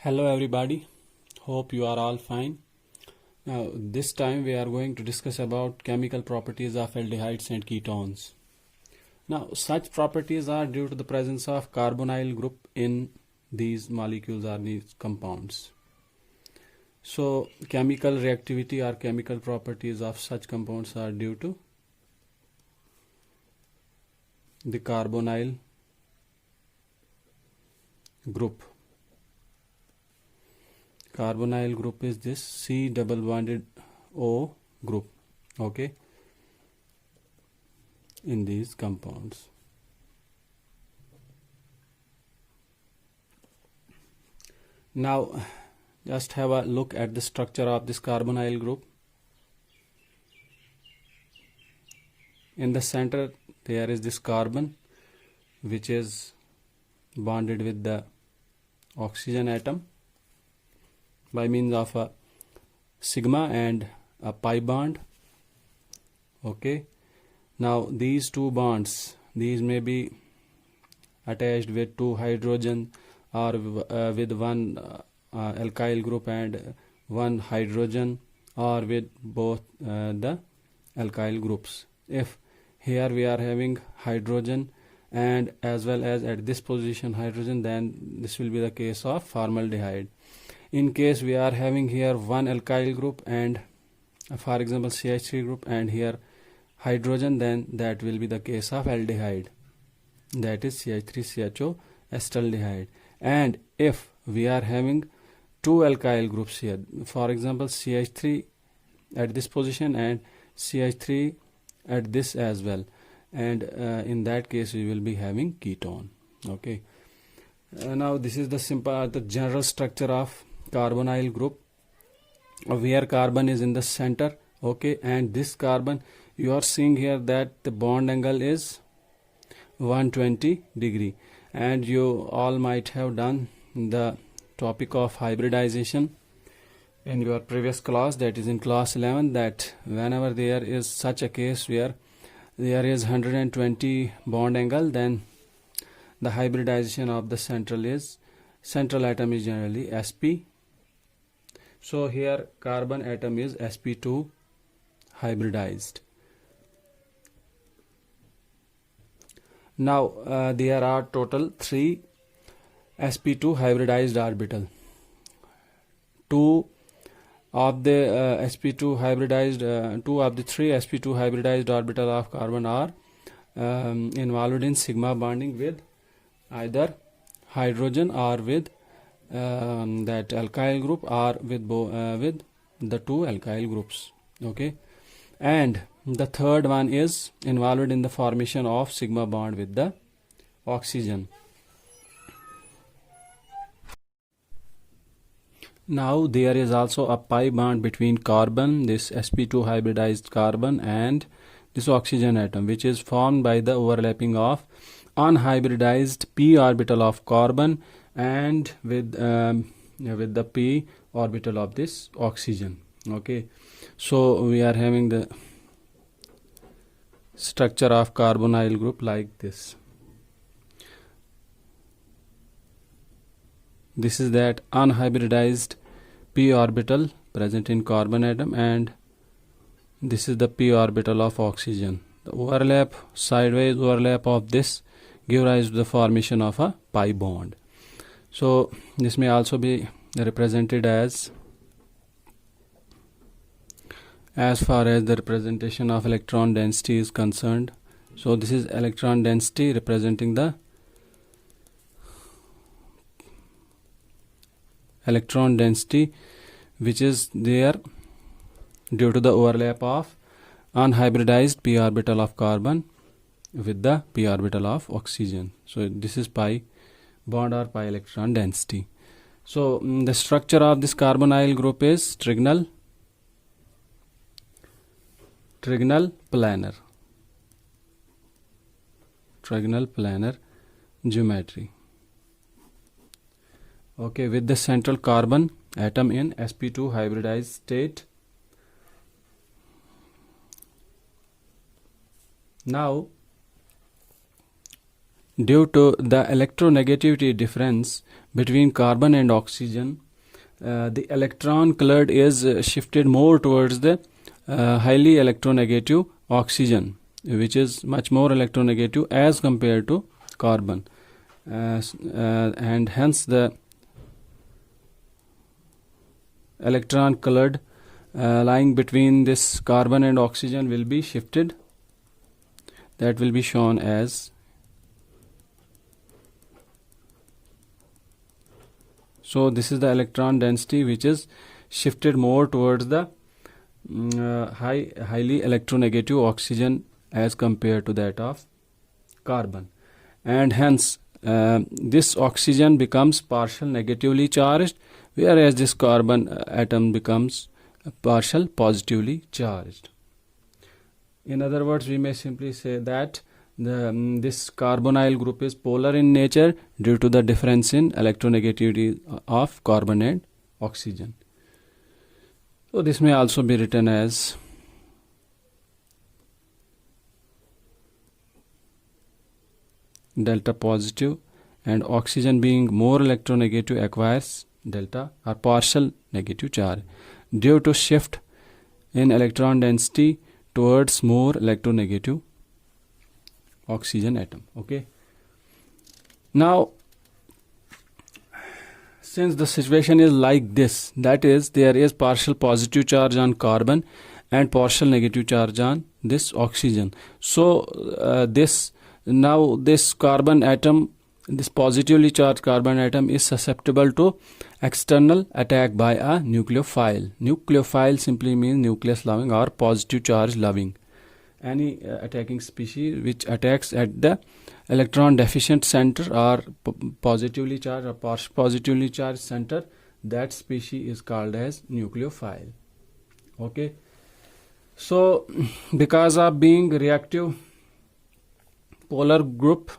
Hello everybody, hope you are all fine. Now this time we are going to discuss about chemical properties of aldehydes and ketones. Now such properties are due to the presence of carbonyl group in these molecules or these compounds. So chemical reactivity or chemical properties of such compounds are due to the carbonyl group. Carbonyl group is this C double bonded O group, okay, in these compounds. Now just have a look at the structure of this carbonyl group. In the center there is this carbon which is bonded with the oxygen atom by means of a sigma and a pi bond. Okay, now these two bonds, these may be attached with two hydrogen or with one alkyl group and one hydrogen, or with both the alkyl groups. If here we are having hydrogen and as well as at this position hydrogen, then this will be the case of formaldehyde. In case we are having here one alkyl group and for example CH3 group and here hydrogen, then that will be the case of aldehyde, that is CH3CHO acetaldehyde. And if we are having two alkyl groups here, for example CH3 at this position and CH3 at this as well, and in that case we will be having ketone. Okay, now this is the general structure of carbonyl group, where carbon is in the center. Okay, and this carbon, you are seeing here that the bond angle is 120 degree, and you all might have done the topic of hybridization in your previous class, that is in class 11, that whenever there is such a case where there is 120 bond angle, then the hybridization of the central atom is generally sp. So here carbon atom is sp2 hybridized. Now there are total 3 sp2 hybridized orbital. 2 of the sp2 hybridized 2 of the 3 sp2 hybridized orbital of carbon are involved in sigma bonding with either hydrogen or with that alkyl group, or with the two alkyl groups. Okay, and the third one is involved in the formation of sigma bond with the oxygen. Now there is also a pi bond between carbon, this sp2 hybridized carbon, and this oxygen atom, which is formed by the overlapping of unhybridized p orbital of carbon and with the p orbital of this oxygen. Okay, so we are having the structure of carbonyl group like this. This is that unhybridized p orbital present in carbon atom, and this is the p orbital of oxygen. The overlap, sideways overlap of this give rise to the formation of a pi bond. So this may also be represented as far as the representation of electron density is concerned. So this is electron density representing the electron density which is there due to the overlap of unhybridized p orbital of carbon with the p orbital of oxygen. So this is pi bond or pi electron density. So the structure of this carbonyl group is trigonal planar geometry. Okay, with the central carbon atom in sp2 hybridized state. Now due to the electronegativity difference between carbon and oxygen, the electron cloud is shifted more towards the highly electronegative oxygen, which is much more electronegative as compared to carbon, and hence the electron cloud lying between this carbon and oxygen will be shifted. That will be shown as, so this is the electron density which is shifted more towards the highly electronegative oxygen as compared to that of carbon, and hence this oxygen becomes partial negatively charged, whereas this carbon atom becomes partial positively charged. In other words, we may simply say that this carbonyl group is polar in nature due to the difference in electronegativity of carbon and oxygen. So this may also be written as delta positive, and oxygen being more electronegative acquires delta or partial negative charge due to shift in electron density towards more electronegative oxygen atom. Okay, now since the situation is like this, that is, there is partial positive charge on carbon and partial negative charge on this oxygen, so this carbon atom, this positively charged carbon atom, is susceptible to external attack by a nucleophile. Nucleophile simply means nucleus loving or positive charge loving. Any attacking species which attacks at the electron deficient center or positively charged or positively charged center, that species is called as nucleophile. Okay, so because of being reactive polar group,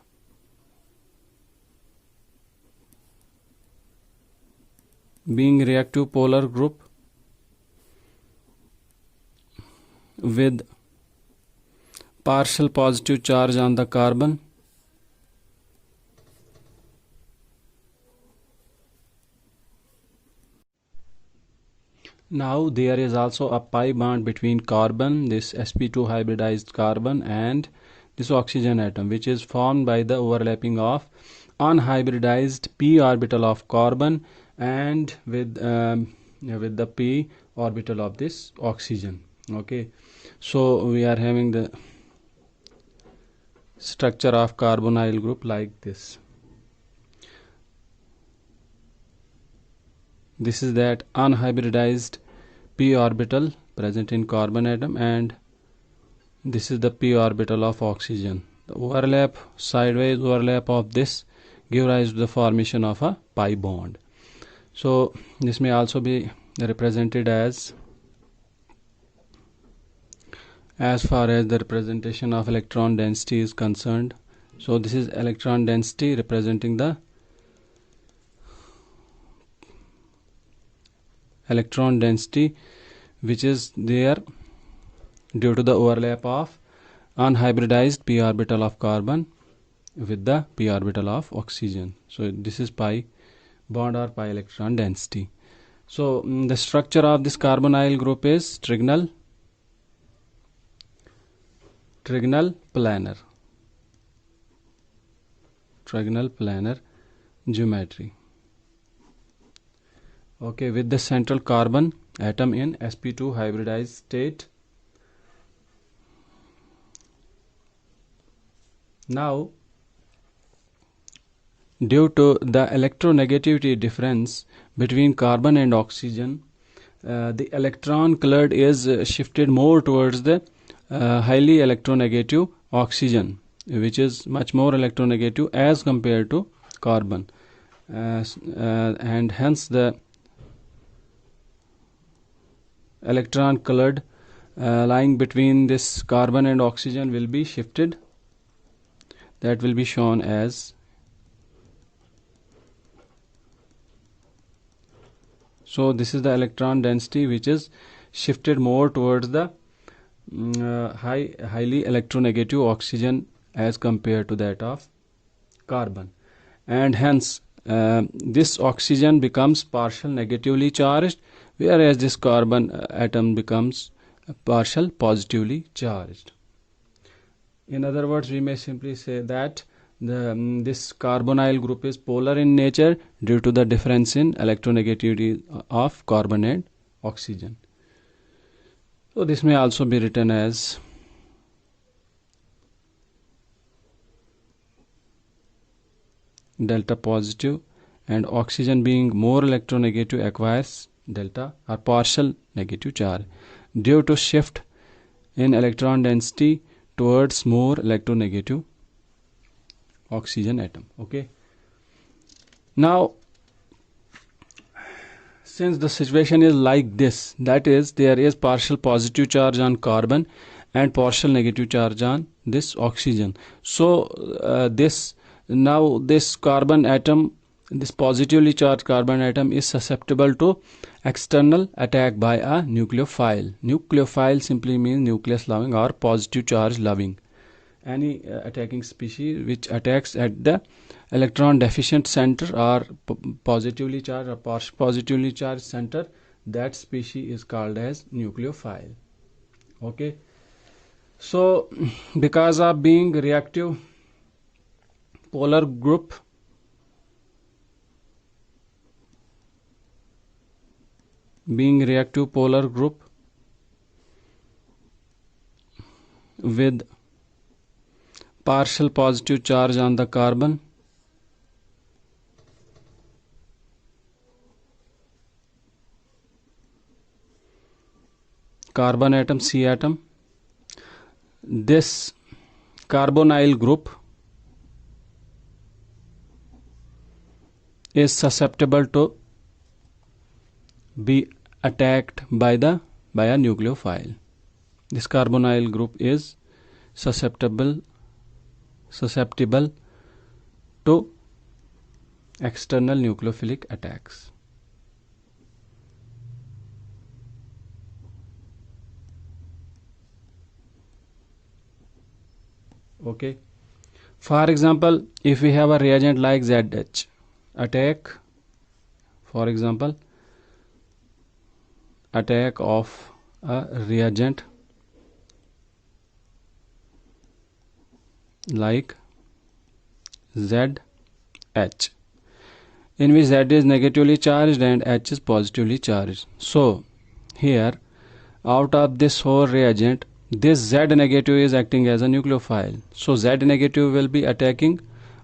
with partial positive charge on the carbon, now there is also a pi bond between carbon, this sp2 hybridized carbon, and this oxygen atom, which is formed by the overlapping of unhybridized p orbital of carbon and with the p orbital of this oxygen. Okay, so we are having the structure of carbonyl group like this. This is that unhybridized p orbital present in carbon atom, and this is the p orbital of oxygen. The overlap, sideways overlap of this give rise to the formation of a pi bond. So this may also be represented as far as the representation of electron density is concerned. So this is electron density representing the electron density which is there due to the overlap of unhybridized p orbital of carbon with the p orbital of oxygen. So this is pi bond or pi electron density. So the structure of this carbonyl group is trigonal planar geometry. Okay, with the central carbon atom in sp2 hybridized state. Now, due to the electronegativity difference between carbon and oxygen, the electron cloud is shifted more towards the highly electronegative oxygen, which is much more electronegative as compared to carbon, and hence the electron cloud lying between this carbon and oxygen will be shifted. That will be shown as, so this is the electron density which is shifted more towards the highly electronegative oxygen as compared to that of carbon, and hence this oxygen becomes partial negatively charged, whereas this carbon atom becomes partial positively charged. In other words, we may simply say that this carbonyl group is polar in nature due to the difference in electronegativity of carbon and oxygen. So this may also be written as delta positive, and oxygen being more electronegative acquires delta or partial negative charge due to shift in electron density towards more electronegative oxygen atom. Okay, now since the situation is like this, that is, there is partial positive charge on carbon and partial negative charge on this oxygen, so this carbon atom, this positively charged carbon atom, is susceptible to external attack by a nucleophile. Nucleophile simply means nucleus loving or positive charge loving. Any attacking species which attacks at the electron deficient center or positively charged or positively charged center, that species is called as nucleophile. Okay, so because of being reactive polar group, with partial positive charge on the carbon, carbon atom, C atom, this carbonyl group is susceptible to be attacked by a nucleophile. This carbonyl group is susceptible to external nucleophilic attacks. Okay, for example, if we have a reagent like ZH, attack of a reagent like ZH, in which Z is negatively charged and H is positively charged. So here, out of this whole reagent, this Z negative is acting as a nucleophile. So Z negative will be attacking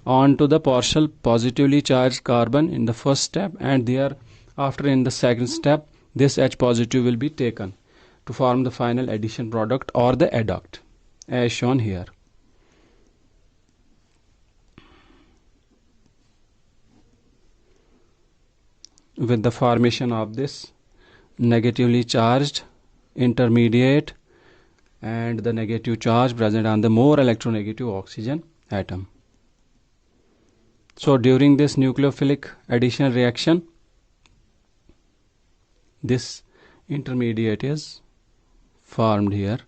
onto the partial positively charged carbon in the first step, and thereafter in the second step this H positive will be taken to form the final addition product or the adduct as shown here. With the formation of this negatively charged intermediate and the negative charge present on the more electronegative oxygen atom. So during this nucleophilic addition reaction, this intermediate is formed here,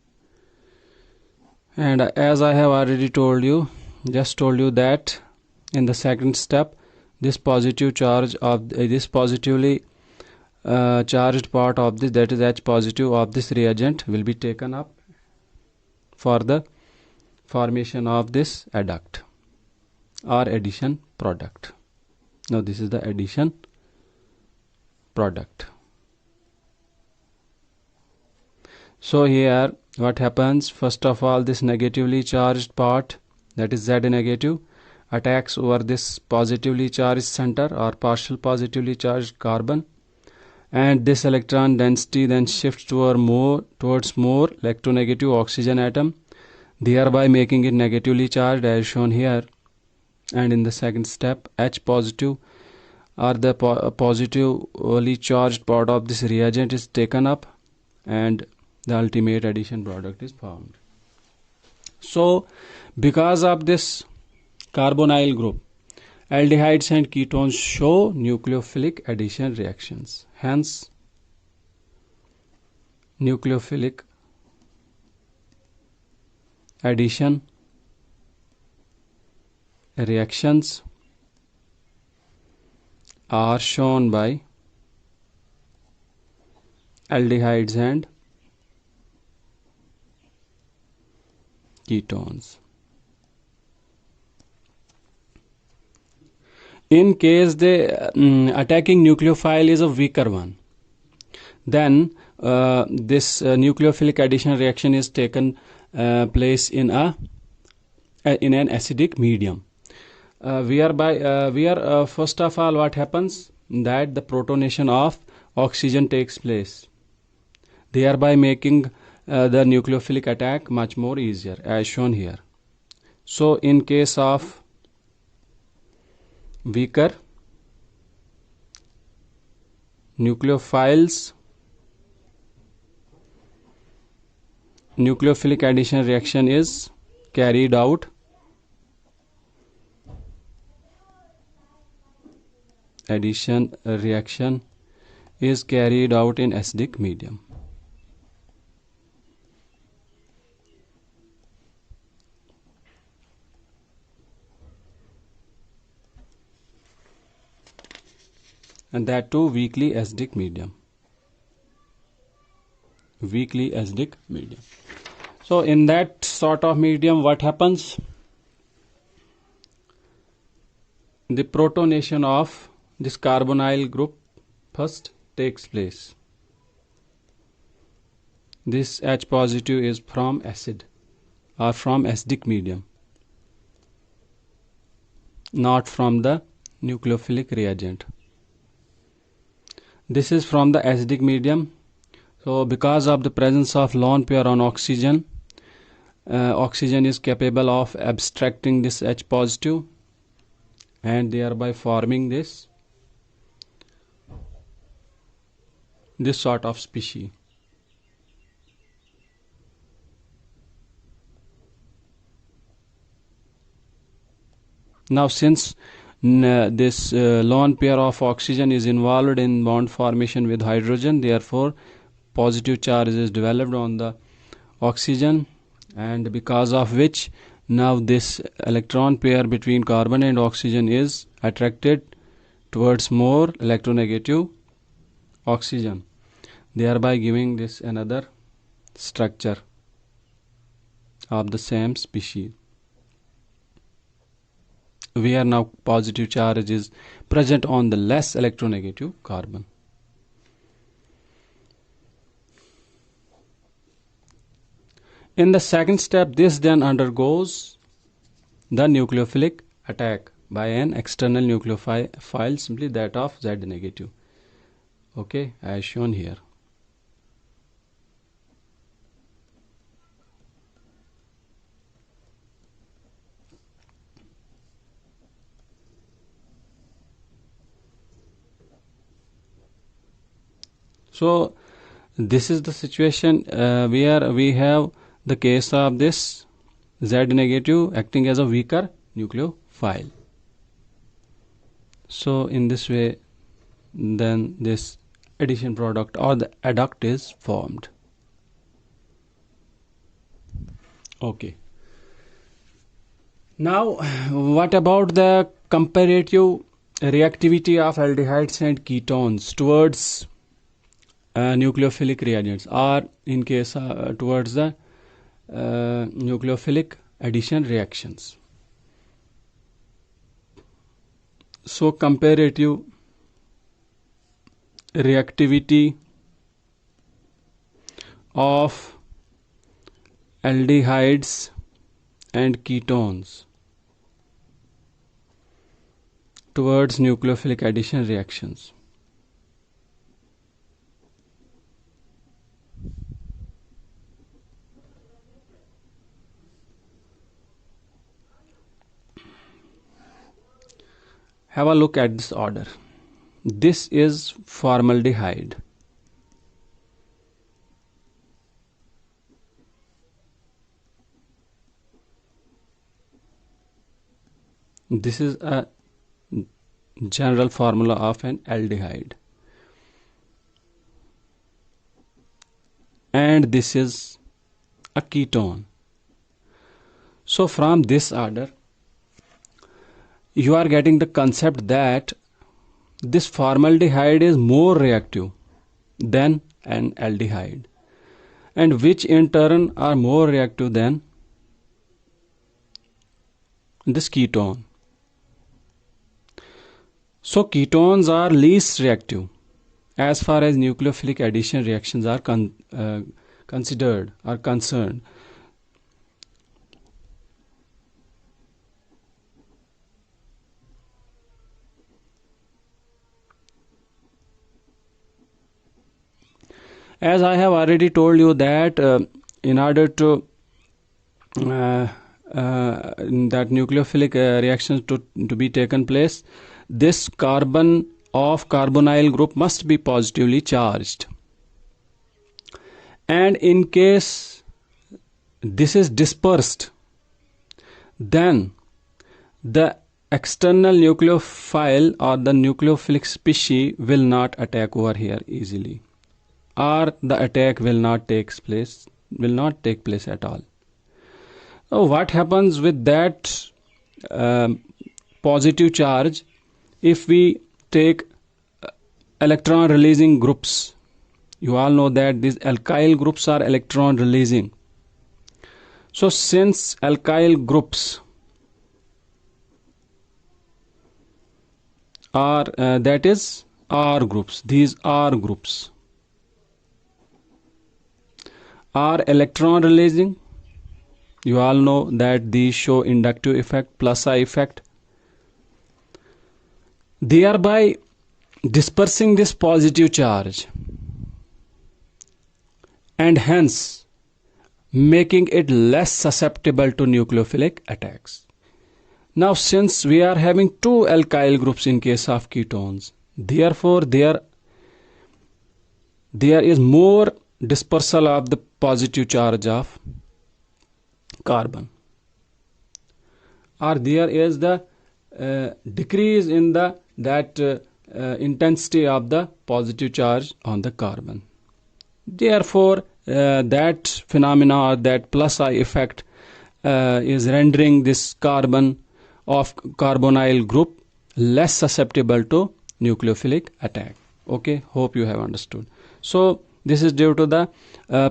and as I have already told you that in the second step, this positive charge of this positively charged part of this, that is H positive of this reagent, will be taken up for the formation of this adduct or addition product. Now this is the addition product. So here what happens, first of all, this negatively charged part, that is Z negative, attacks over this positively charged center or partial positively charged carbon, and this electron density then shifts towards more electronegative oxygen atom, thereby making it negatively charged as shown here. And in the second step, H positive or the positively charged part of this reagent is taken up and the ultimate addition product is formed. So because of this carbonyl group, aldehydes and ketones show nucleophilic addition reactions. Hence, nucleophilic addition reactions are shown by aldehydes and ketones. In case the attacking nucleophile is a weaker one, then this nucleophilic addition reaction is taken place in an acidic medium. First of all, what happens that the protonation of oxygen takes place, thereby making the nucleophilic attack much more easier, as shown here. So in case of weaker nucleophiles, nucleophilic addition reaction is carried out in acidic medium. And that too weakly acidic medium. So in that sort of medium, what happens? The protonation of this carbonyl group first takes place. This H positive is from acid or from acidic medium, not from the nucleophilic reagent. This is from the acidic medium. So because of the presence of lone pair on oxygen, oxygen is capable of abstracting this H positive and thereby forming this sort of species. Now since this lone pair of oxygen is involved in bond formation with hydrogen, therefore positive charge is developed on the oxygen, and because of which now this electron pair between carbon and oxygen is attracted towards more electronegative oxygen, thereby giving this another structure of the same species, where now positive charge is present on the less electronegative carbon. In the second step, this then undergoes the nucleophilic attack by an external nucleophile, simply that of Z negative. Okay, as shown here. So this is the situation where we have the case of this Z negative acting as a weaker nucleophile. So in this way, then this addition product or the adduct is formed. Okay. Now what about the comparative reactivity of aldehydes and ketones towards nucleophilic reagents, or in case towards the nucleophilic addition reactions? So comparative reactivity of aldehydes and ketones towards nucleophilic addition reactions. Have a look at this order. This is formaldehyde. This is a general formula of an aldehyde. And this is a ketone. So from this order, you are getting the concept that this formaldehyde is more reactive than an aldehyde, and which in turn are more reactive than this ketone. So ketones are least reactive as far as nucleophilic addition reactions are concerned. As I have already told you that in order to that nucleophilic reactions to be taken place, this carbon of carbonyl group must be positively charged, and in case this is dispersed, then the external nucleophile or the nucleophilic species will not attack over here easily, or the attack will not take place at all. So what happens with that positive charge if we take electron releasing groups? You all know that these alkyl groups are electron releasing. So since alkyl groups are that is R groups, these R groups are electron releasing, you all know that these show inductive effect, plus I effect, thereby dispersing this positive charge and hence making it less susceptible to nucleophilic attacks. Now since we are having two alkyl groups in case of ketones, therefore there is more dispersal of the positive charge of carbon, or there is the decrease in the intensity of the positive charge on the carbon. Therefore that phenomena or that plus I effect is rendering this carbon of carbonyl group less susceptible to nucleophilic attack. Okay, hope you have understood. So this is due to the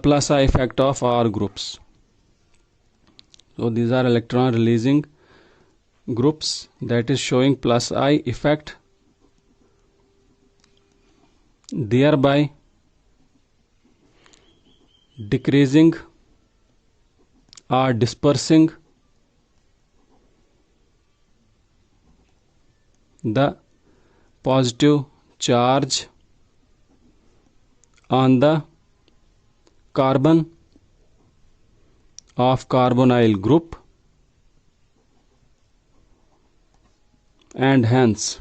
plus I effect of R groups. So these are electron releasing groups, that is showing plus I effect, thereby decreasing or dispersing the positive charge on the carbon of carbonyl group, and hence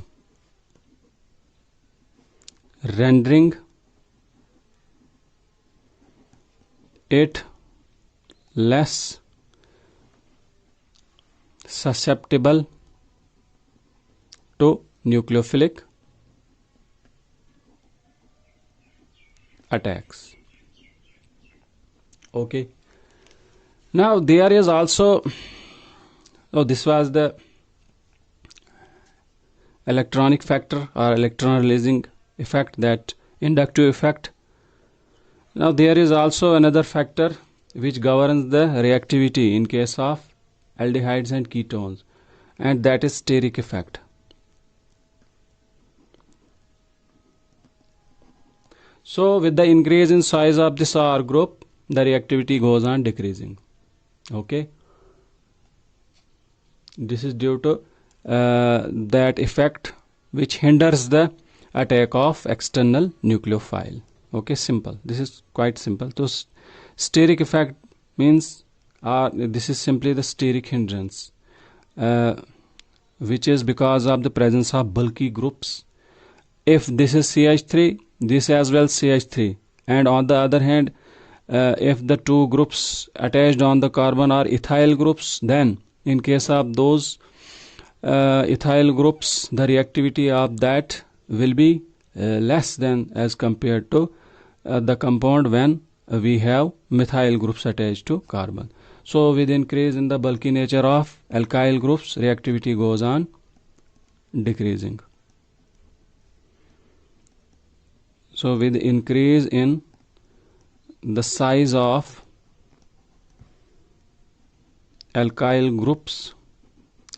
rendering it less susceptible to nucleophilic attacks. Okay, now there is also, this was the electronic factor or electron releasing effect, that inductive effect. Now there is also another factor which governs the reactivity in case of aldehydes and ketones, and that is steric effect. So with the increase in size of this R group, the reactivity goes on decreasing. Okay, this is due to that effect which hinders the attack of external nucleophile. Okay, simple, this is quite simple. So steric effect means this is simply the steric hindrance which is because of the presence of bulky groups. If this is CH3, this as well CH3, and on the other hand if the two groups attached on the carbon are ethyl groups, then in case of those ethyl groups, the reactivity of that will be less than as compared to the compound when we have methyl groups attached to carbon. So with increase in the bulky nature of alkyl groups, reactivity goes on decreasing. So with increase in the size of alkyl groups,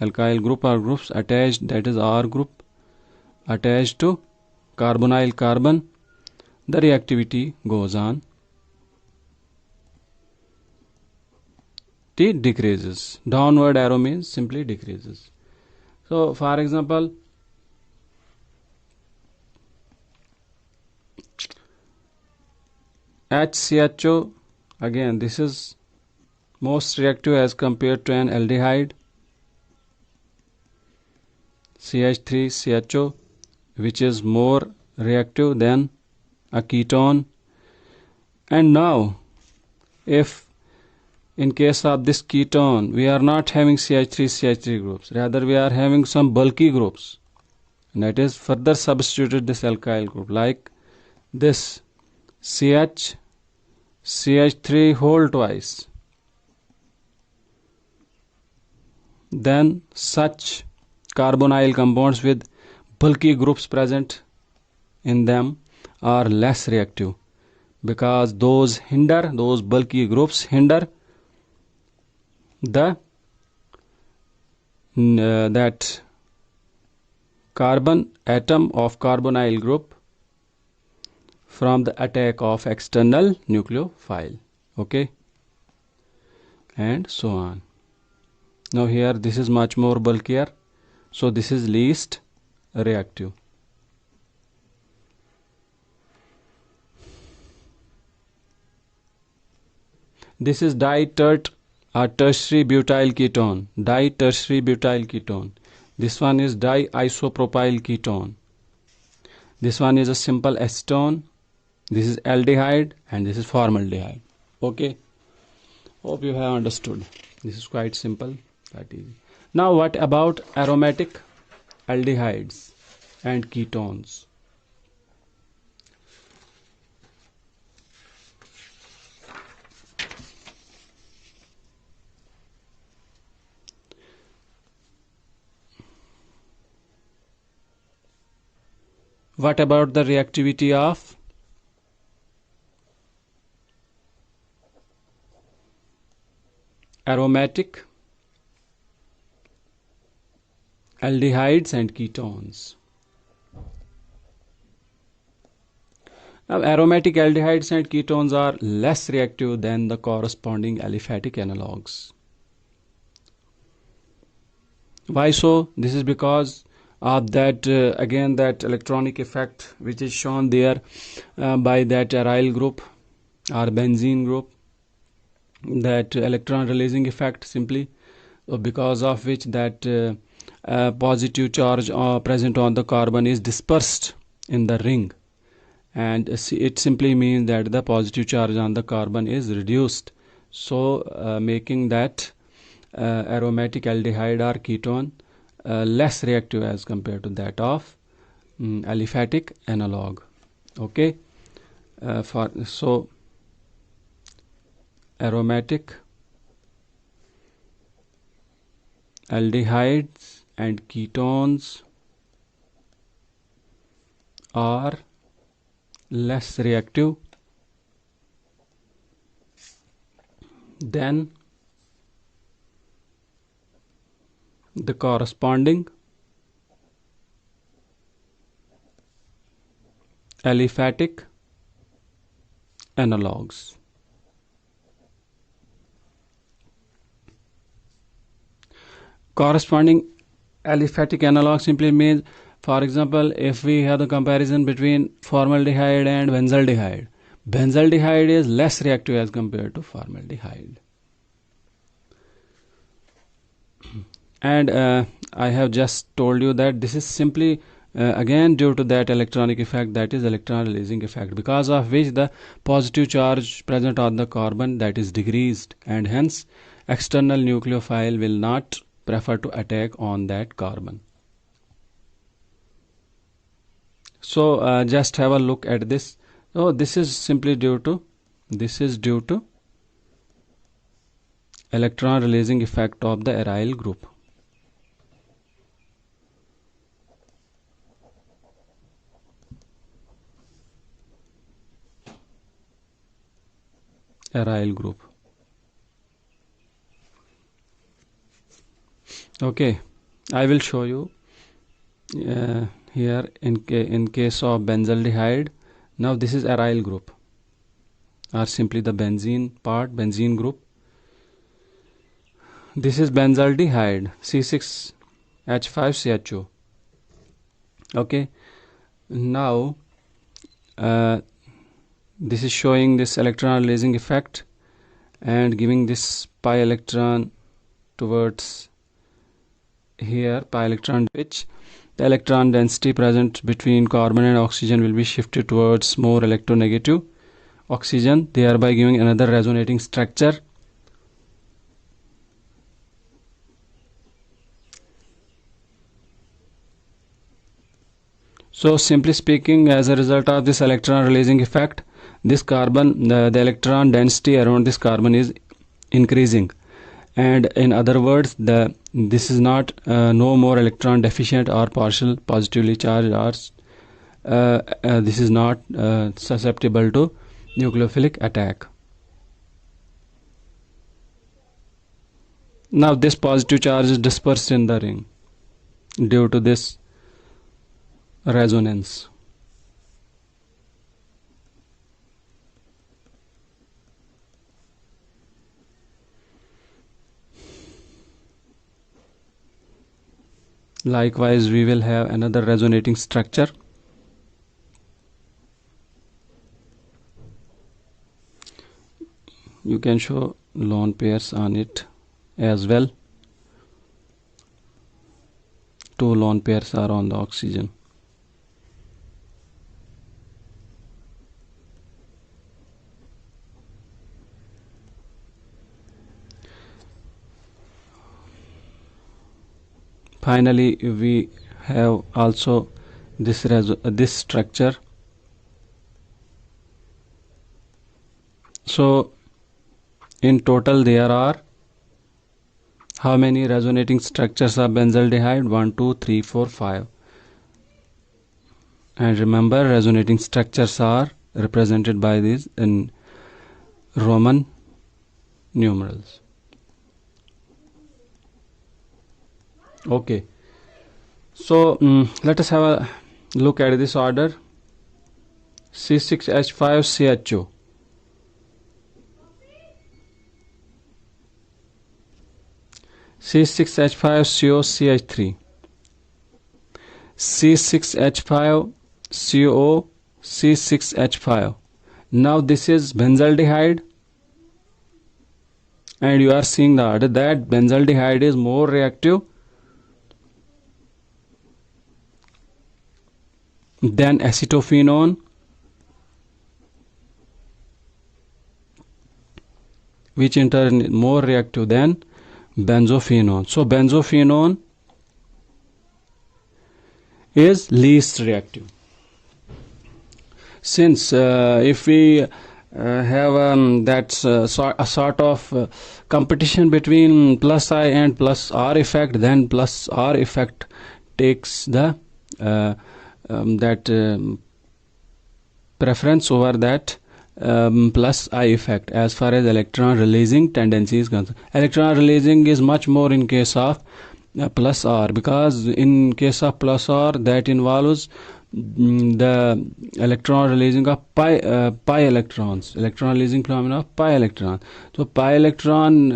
alkyl group or groups attached, that is R group attached to carbonyl carbon, the reactivity goes on. T decreases. Downward arrow means simply decreases. So for example, HCHO, again this is most reactive as compared to an aldehyde. CH3CHO, which is more reactive than a ketone. And now if in case of this ketone we are not having CH3CH3 groups, rather we are having some bulky groups, and that is further substituted this alkyl group like this CH3 whole twice, then such carbonyl compounds with bulky groups present in them are less reactive, because those bulky groups hinder the that carbon atom of carbonyl group from the attack of external nucleophile. Okay, and so on. Now here this is much more bulkier, so this is least reactive. This is ditert or tertiary butyl ketone, ditertiary butyl ketone. This one is diisopropyl ketone. This one is a simple acetone. This is aldehyde and this is formaldehyde. Okay, hope you have understood. This is quite simple, quite easy. Now what about aromatic aldehydes and ketones? What about the reactivity of aromatic aldehydes and ketones? Now, aromatic aldehydes and ketones are less reactive than the corresponding aliphatic analogues. Why so? This is because of that again that electronic effect which is shown there by that aryl group or benzene group, that electron releasing effect, simply because of which that positive charge present on the carbon is dispersed in the ring, and it simply means that the positive charge on the carbon is reduced, so making that aromatic aldehyde or ketone less reactive as compared to that of aliphatic analog. Okay, so aromatic aldehydes and ketones are less reactive than the corresponding aliphatic analogues. Corresponding aliphatic analog simply means, for example, if we have the comparison between formaldehyde and benzaldehyde, benzaldehyde is less reactive as compared to formaldehyde. And I have just told you that this is simply again due to that electronic effect, that is electron releasing effect, because of which the positive charge present on the carbon that is decreased, and hence external nucleophile will not prefer to attack on that carbon. So just have a look at this. So this is simply due to electron releasing effect of the aryl group. aryl group. Okay, I will show you here in case of benzaldehyde. Now this is aryl group, or simply the benzene part, benzene group. This is benzaldehyde, C6H5CHO. Okay, now this is showing this electron releasing effect and giving this pi electron towards here, pi electron, which the electron density present between carbon and oxygen will be shifted towards more electronegative oxygen, thereby giving another resonating structure. So simply speaking, as a result of this electron releasing effect, this carbon, the electron density around this carbon is increasing, and in other words, this is not no more electron deficient or partial positively charged, or this is not susceptible to nucleophilic attack. Now this positive charge is dispersed in the ring due to this resonance. Likewise, we will have another resonating structure. You can show lone pairs on it as well. 2 lone pairs are on the oxygen. Finally, we have also this structure. So in total there are how many resonating structures of benzaldehyde? 1, 2, 3, 4, 5. And remember, resonating structures are represented by these in Roman numerals. Okay, so let us have a look at this order. C6H5CHO, C6H5COCH3, C6H5CO, C6H5. Now this is benzaldehyde, and you are seeing the order that benzaldehyde is more reactive than acetophenone, which in turn is more reactive than benzophenone. So benzophenone is least reactive. Since if we have a sort of competition between plus I and plus R effect, then plus R effect takes the preference over that plus I effect as far as electron releasing tendency is concerned. Electron releasing is much more in case of plus R, because in case of plus R, that involves the electron releasing of pi electrons, electron releasing phenomena of pi electron. So pi electron,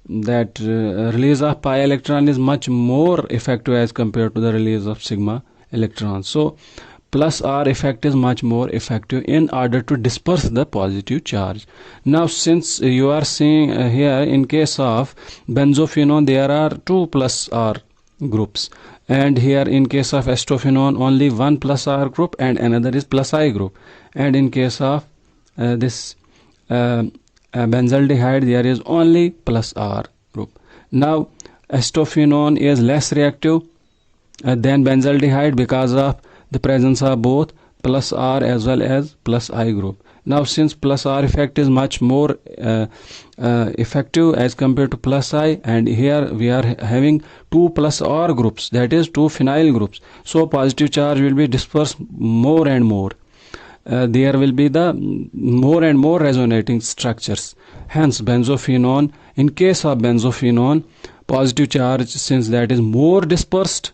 release of pi electron is much more effective as compared to the release of sigma electrons. So plus R effect is much more effective in order to disperse the positive charge. Now since you are seeing here in case of benzophenone there are 2 plus R groups, and here in case of acetophenone only 1 plus R group and another is plus I group, and in case of this benzaldehyde there is only plus R group. Now acetophenone is less reactive than benzaldehyde because of the presence of both plus R as well as plus I group. Now since plus R effect is much more effective as compared to plus I, and here we are having 2 plus R groups, that is 2 phenyl groups, so positive charge will be dispersed more and more. there will be the more and more resonating structures. Hence benzophenone, in case of benzophenone, positive charge, since that is more dispersed,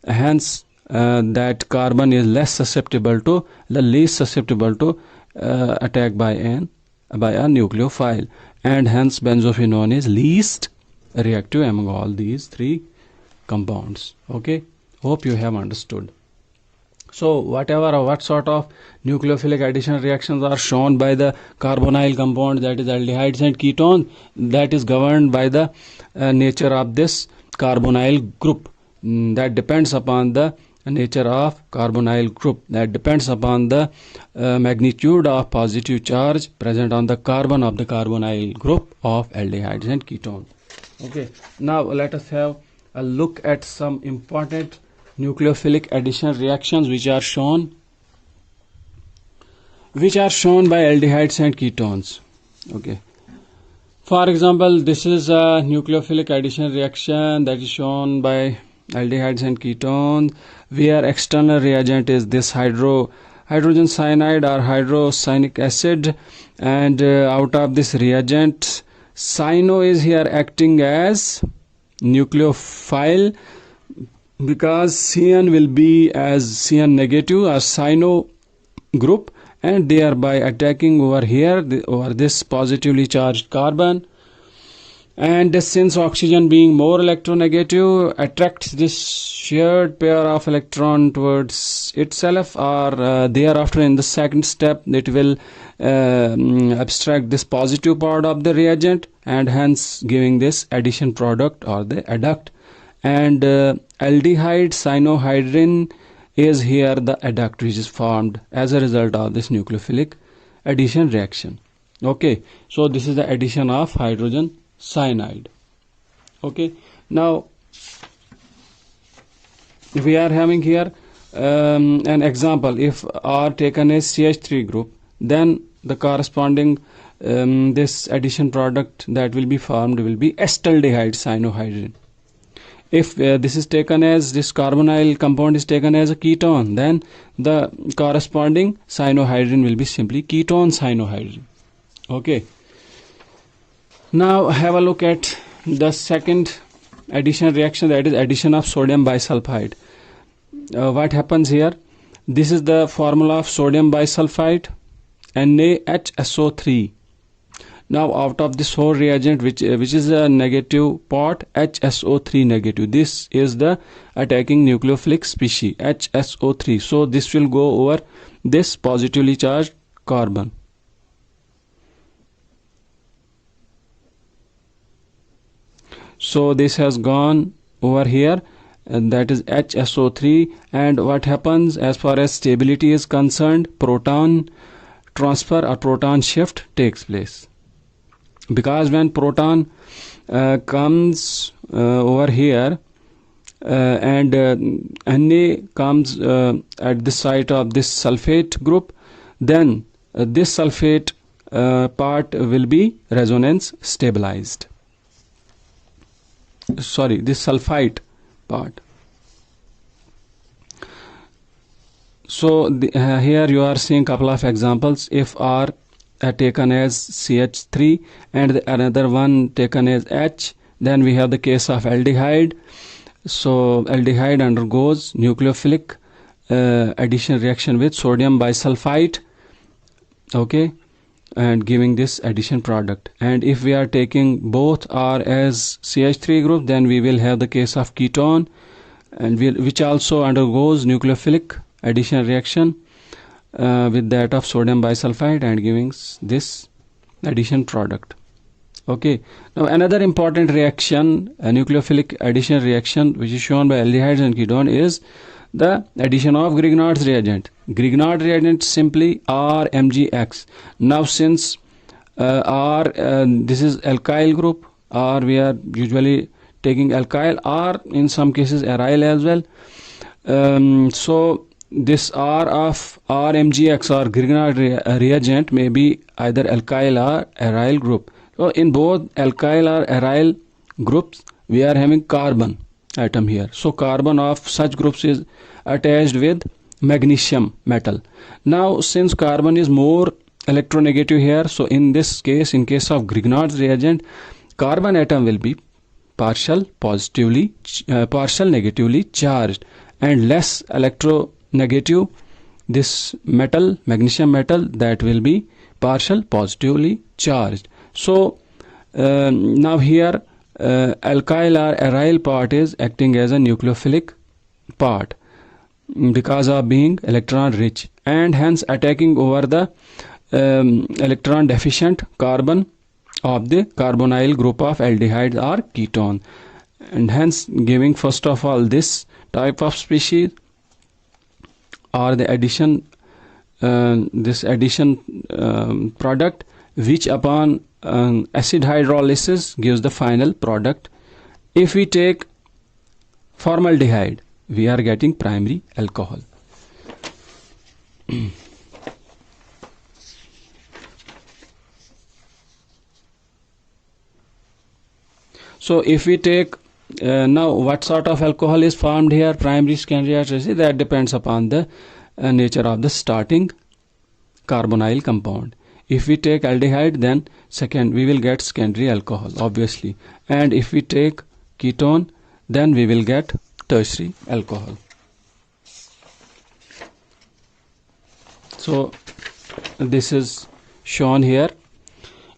hence that carbon is least susceptible to attack by a nucleophile, and hence benzophenone is least reactive among all these three compounds. Okay, hope you have understood. So what sort of nucleophilic addition reactions are shown by the carbonyl compound, that is aldehydes and ketones, that is governed by the nature of this carbonyl group. That depends upon the nature of carbonyl group, that depends upon the magnitude of positive charge present on the carbon of the carbonyl group of aldehydes and ketones. Okay, now let us have a look at some important nucleophilic addition reactions which are shown by aldehydes and ketones. Okay, for example, this is a nucleophilic addition reaction that is shown by aldehydes and ketones, where external reagent is this hydrogen cyanide or hydrocyanic acid, and out of this reagent, cyano is here acting as nucleophile, because CN will be as CN negative or cyano group, and thereby attacking over here over this positively charged carbon. And since oxygen being more electronegative attracts this shared pair of electron towards itself, or thereafter in the second step it will abstract this positive part of the reagent, and hence giving this addition product or the adduct. And aldehyde cyanohydrin is here the adduct which is formed as a result of this nucleophilic addition reaction. Okay, so this is the addition of hydrogen cyanide. Okay, now we are having here an example. If R taken as CH3 group, then the corresponding this addition product that will be formed will be acetaldehyde cyanohydrin. If this carbonyl compound is taken as a ketone, then the corresponding cyanohydrin will be simply ketone cyanohydrin. Okay, now have a look at the second addition reaction, that is addition of sodium bisulfite. What happens here? This is the formula of sodium bisulfite, NaHSO3. Now out of this whole reagent, which is a negative part, HSO3 negative, this is the attacking nucleophilic species, HSO3. So this will go over this positively charged carbon. So this has gone over here, and that is HSO3. And what happens as far as stability is concerned? Proton transfer or proton shift takes place, because when proton comes over here and Na comes at the site of this sulfate group, then this sulfate part will be resonance stabilized. Sorry, this sulfite part. So here you are seeing couple of examples. If R taken as CH3 and another one taken as H, then we have the case of aldehyde. So aldehyde undergoes nucleophilic addition reaction with sodium bisulfite, okay, and giving this addition product. And if we are taking both R as CH3 group, then we will have the case of ketone, and which also undergoes nucleophilic addition reaction with that of sodium bisulfite and giving this addition product. Okay, now another important reaction, a nucleophilic addition reaction which is shown by aldehydes and ketone, is the addition of Grignard's reagent. Grignard reagent simply RMgX. Now since this is alkyl group, or we are usually taking alkyl, or in some cases aryl as well. So this R of RMgX or Grignard reagent may be either alkyl or aryl group. So in both alkyl or aryl groups, we are having carbon atom here. So carbon of such groups is attached with magnesium metal. Now since carbon is more electronegative here, so in this case, in case of Grignard's reagent, carbon atom will be partial negatively charged, and less electronegative, this metal, magnesium metal, that will be partial positively charged. So now here alkyl or aryl part is acting as a nucleophilic part because of being electron rich, and hence attacking over the electron deficient carbon of the carbonyl group of aldehyde or ketone, and hence giving first of all this type of species or the addition product, which upon acid hydrolysis gives the final product. If we take formaldehyde, we are getting primary alcohol. So if we take now what sort of alcohol is formed here, primary, secondary, or tertiary, that depends upon the nature of the starting carbonyl compound. If we take aldehyde, then we will get secondary alcohol, obviously, and if we take ketone, then we will get tertiary alcohol. So this is shown here.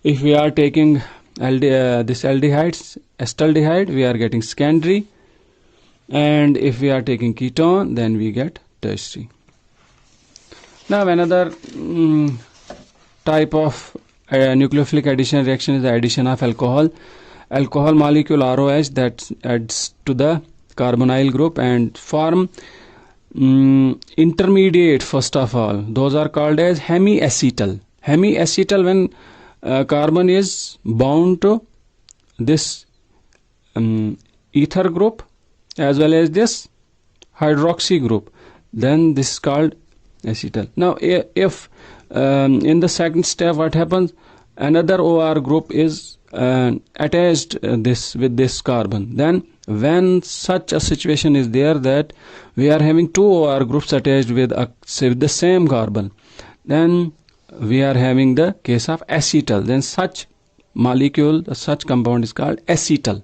If we are taking this aldehydes, acetaldehyde, we are getting secondary, and if we are taking ketone, then we get tertiary. Now another type of nucleophilic addition reaction is the addition of alcohol molecule ROH that adds to the carbonyl group and form intermediate. First of all, those are called as hemiacetal. Hemiacetal, when carbon is bound to this ether group as well as this hydroxy group, then this is called acetal. Now if in the second step, what happens, another OR group is attached with this carbon, then when such a situation is there that we are having two OR groups attached with the same carbon, then we are having the case of acetal. Then such molecule, such compound is called acetal.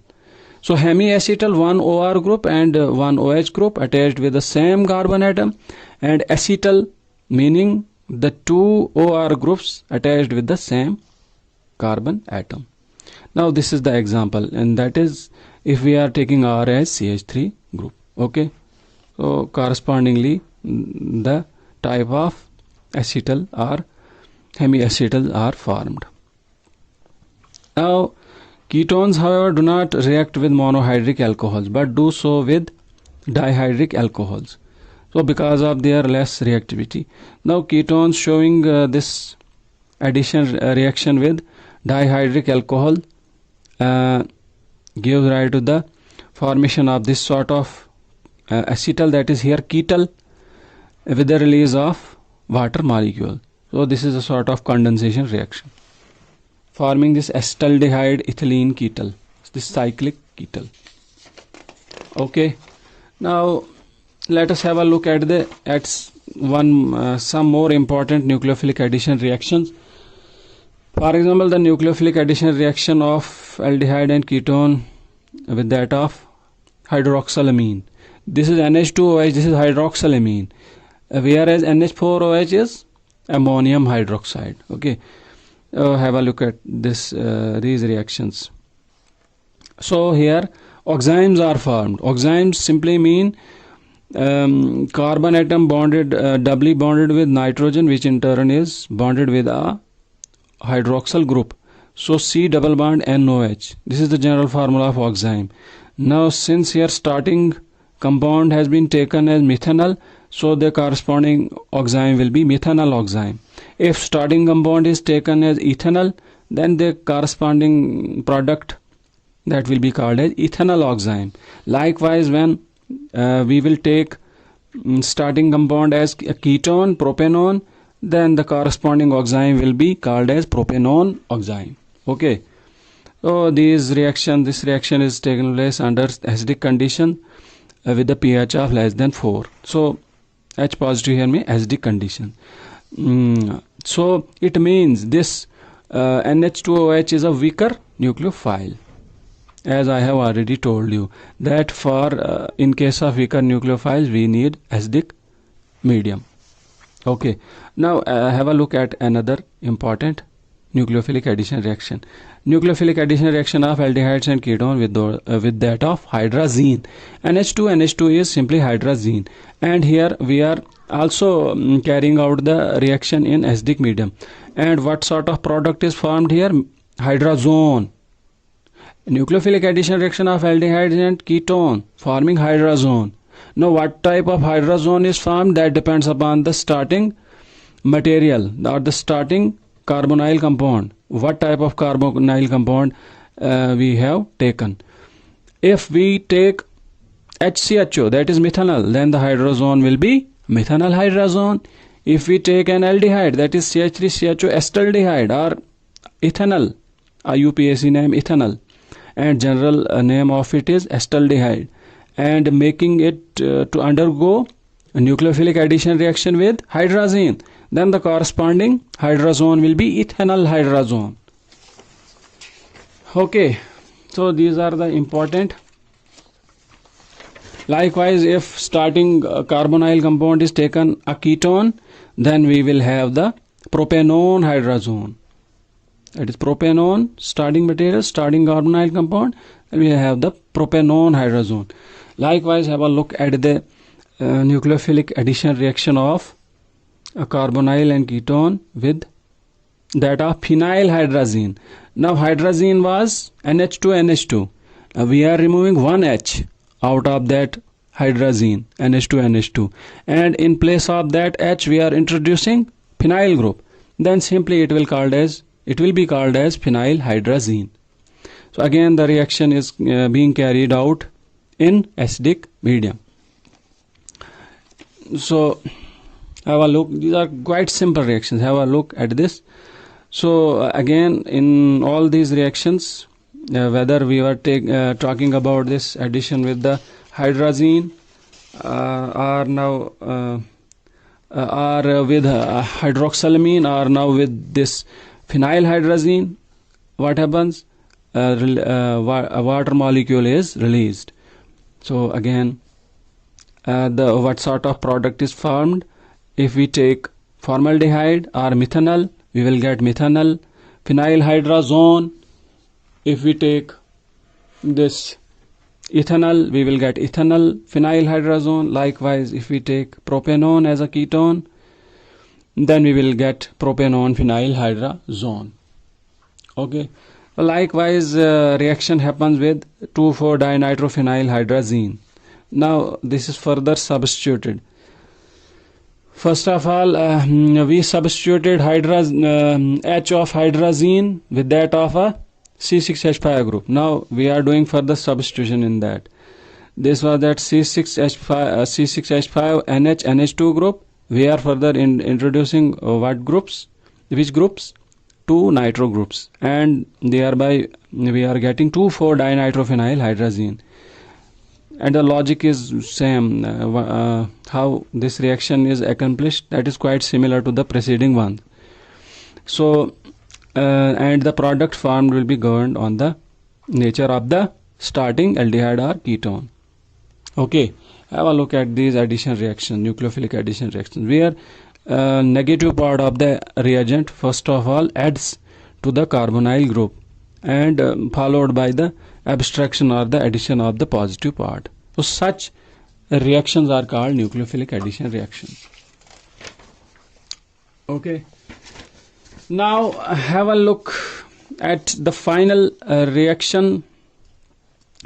So hemiacetal, one OR group and one OH group attached with the same carbon atom, and acetal meaning the two OR groups attached with the same carbon atom. Now this is the example, and that is if we are taking R as CH3 group. Okay, so correspondingly the type of acetal or hemiacetal are formed. Now ketones, however, do not react with monohydric alcohols but do so with dihydric alcohols, so because of their less reactivity. Now ketones showing this addition reaction with dihydric alcohol gives rise to the formation of this sort of acetal, that is here ketal, with the release of water molecule. So this is a sort of condensation reaction forming this acetaldehyde ethylene ketal, this cyclic ketal. Okay, now let us have a look at some more important nucleophilic addition reactions. For example, the nucleophilic addition reaction of aldehyde and ketone with that of hydroxylamine. This is NH2OH, this is hydroxylamine, whereas NH4OH is ammonium hydroxide. Okay, have a look at this these reactions. So here oximes are formed. Oximes simply mean carbon atom bonded doubly bonded with nitrogen, which in turn is bonded with a hydroxyl group. So C double bond NOH. This is the general formula of oxime. Now since here starting compound has been taken as methanol, so the corresponding oxime will be methanol oxime. If starting compound is taken as ethanol, then the corresponding product that will be called as ethanol oxime. Likewise, when we will take starting compound as a ketone, propanone, then the corresponding oxime will be called as propanone oxime. Okay, so this reaction is taken place under acidic condition with the pH of less than 4. So H positive here means acidic condition. So it means this NH2OH is a weaker nucleophile. As I have already told you that for in case of weaker nucleophiles we need acidic medium. Okay, now have a look at another important nucleophilic addition reaction. Nucleophilic addition reaction of aldehydes and ketone with that of hydrazine. NH2 is simply hydrazine, and here we are also carrying out the reaction in acidic medium. And what sort of product is formed here? Hydrazone. Nucleophilic addition reaction of aldehydes and ketone forming hydrazone. Now what type of hydrazone is formed? That depends upon the starting material or the starting carbonyl compound. What type of carbonyl compound we have taken. If we take HCHO, that is methanol, then the hydrazone will be methanol hydrazone. If we take an aldehyde, that is CH3CHO acetaldehyde or ethanol, IUPAC name ethanol, and general name of it is acetaldehyde, and making it to undergo a nucleophilic addition reaction with hydrazine, then the corresponding hydrazone will be ethanol hydrazone. Okay, so these are the important. Likewise, if starting carbonyl compound is taken a ketone, then we will have the propanone hydrazone. That is propanone, starting material, starting carbonyl compound, and we have the propanone hydrazone. Likewise, have a look at the nucleophilic addition reaction of a carbonyl and ketone with that of phenyl hydrazine. Now hydrazine was NH2NH2. Now we are removing one H out of that hydrazine, NH2NH2, and in place of that H we are introducing phenyl group. Then simply it will be called as phenyl hydrazine. So again the reaction is being carried out in acidic medium. So have a look. These are quite simple reactions. Have a look at this. So again, in all these reactions, whether we were talking about this addition with the hydrazine or now or with hydroxylamine or now with this phenyl hydrazine, what happens? A water molecule is released. So again, what sort of product is formed? If we take formaldehyde or methanol, we will get methanol phenyl hydrazone. If we take this ethanol, we will get ethanol phenyl hydrazone. Likewise, if we take propanone as a ketone, then we will get propanone phenyl hydrazone. Okay. Likewise, reaction happens with 2,4-dinitrophenyl hydrazine. Now this is further substituted. First of all, we substituted H of hydrazine with that of a C6H5 group. Now we are doing further substitution in that. This was that C6H5 NH2 group. We are further introducing what groups? Which groups? 2 nitro groups, and thereby we are getting 2,4-dinitrophenyl hydrazine. And the logic is same. How this reaction is accomplished, that is quite similar to the preceding one. So and the product formed will be governed on the nature of the starting aldehyde or ketone. Okay, have a look at these addition reactions, nucleophilic addition reactions, where negative part of the reagent first of all adds to the carbonyl group, and followed by the abstraction or the addition of the positive part. So such reactions are called nucleophilic addition reactions. Okay, now have a look at the final reaction,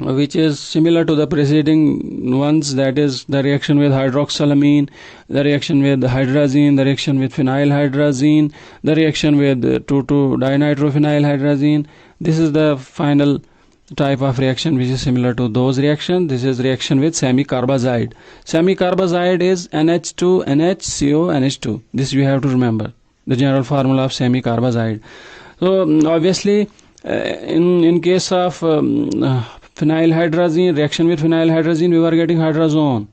which is similar to the preceding ones, that is the reaction with hydroxylamine, the reaction with hydrazine, the reaction with phenyl hydrazine, the reaction with 2,2-dinitrophenyl hydrazine. This is the final type of reaction which is similar to those reactions. This is reaction with semicarbazide. Semicarbazide is NH2 NHCO NH2. This you have to remember, the general formula of semicarbazide. So obviously in case of phenyl hydrazine, reaction with phenyl hydrazine, we were getting hydrazone.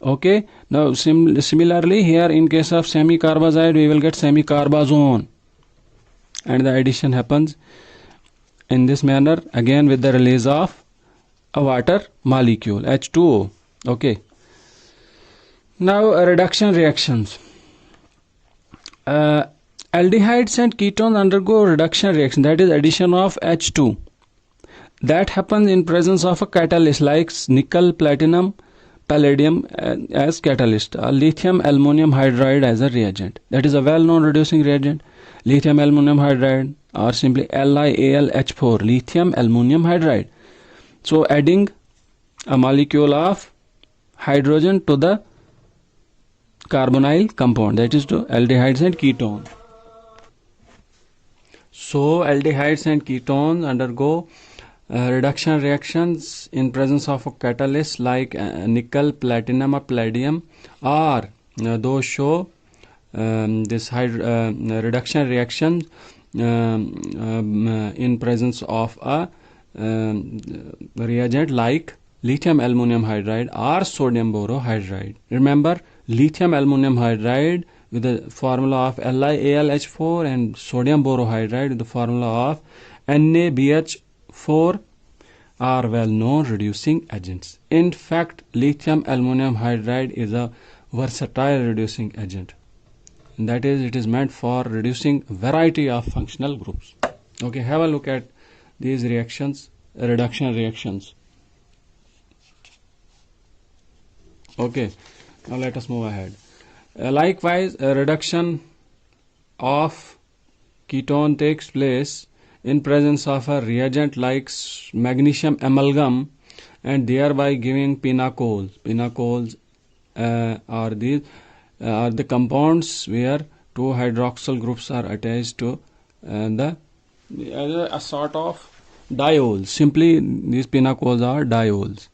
Okay, now similarly here in case of semicarbazide we will get semicarbazone, and the addition happens in this manner again with the release of a water molecule H2O. Okay, now reduction reactions. Aldehydes and ketones undergo reduction reaction, that is addition of H2, that happens in presence of a catalyst like nickel, platinum, palladium as catalyst, lithium aluminum hydride as a reagent. That is a well known reducing reagent, lithium aluminum hydride, or simply LiAlH4, lithium aluminum hydride. So adding a molecule of hydrogen to the carbonyl compound, that is to aldehydes and ketones. So aldehydes and ketones undergo reduction reactions in presence of a catalyst like nickel, platinum or palladium, or those show this reduction reaction in presence of a reagent like lithium aluminum hydride or sodium borohydride. Remember, lithium aluminum hydride with the formula of LiAlH4 and sodium borohydride with the formula of NaBH4 are well known reducing agents. In fact, lithium aluminum hydride is a versatile reducing agent. And that is, it is meant for reducing variety of functional groups. Okay, have a look at these reactions, reduction reactions. Okay, now let us move ahead. Likewise, a reduction of ketone takes place in presence of a reagent like magnesium amalgam, and thereby giving pinacoles. Pinacoles are the compounds where two hydroxyl groups are attached to a sort of diols. Simply, these pinacoles are diols.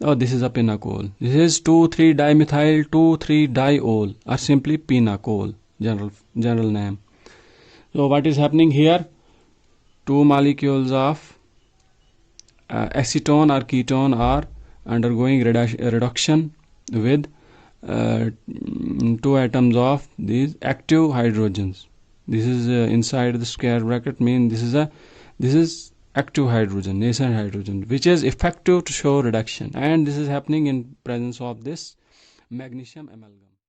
Oh, this is a pinacole. This is 2,3-dimethyl 2,3-diol, or simply pinacole, general name. So what is happening here? Two molecules of acetone or ketone are undergoing reduction with two atoms of these active hydrogens. This is inside the square bracket, mean this is active hydrogen, nascent hydrogen, which is effective to show reduction, and this is happening in presence of this magnesium amalgam.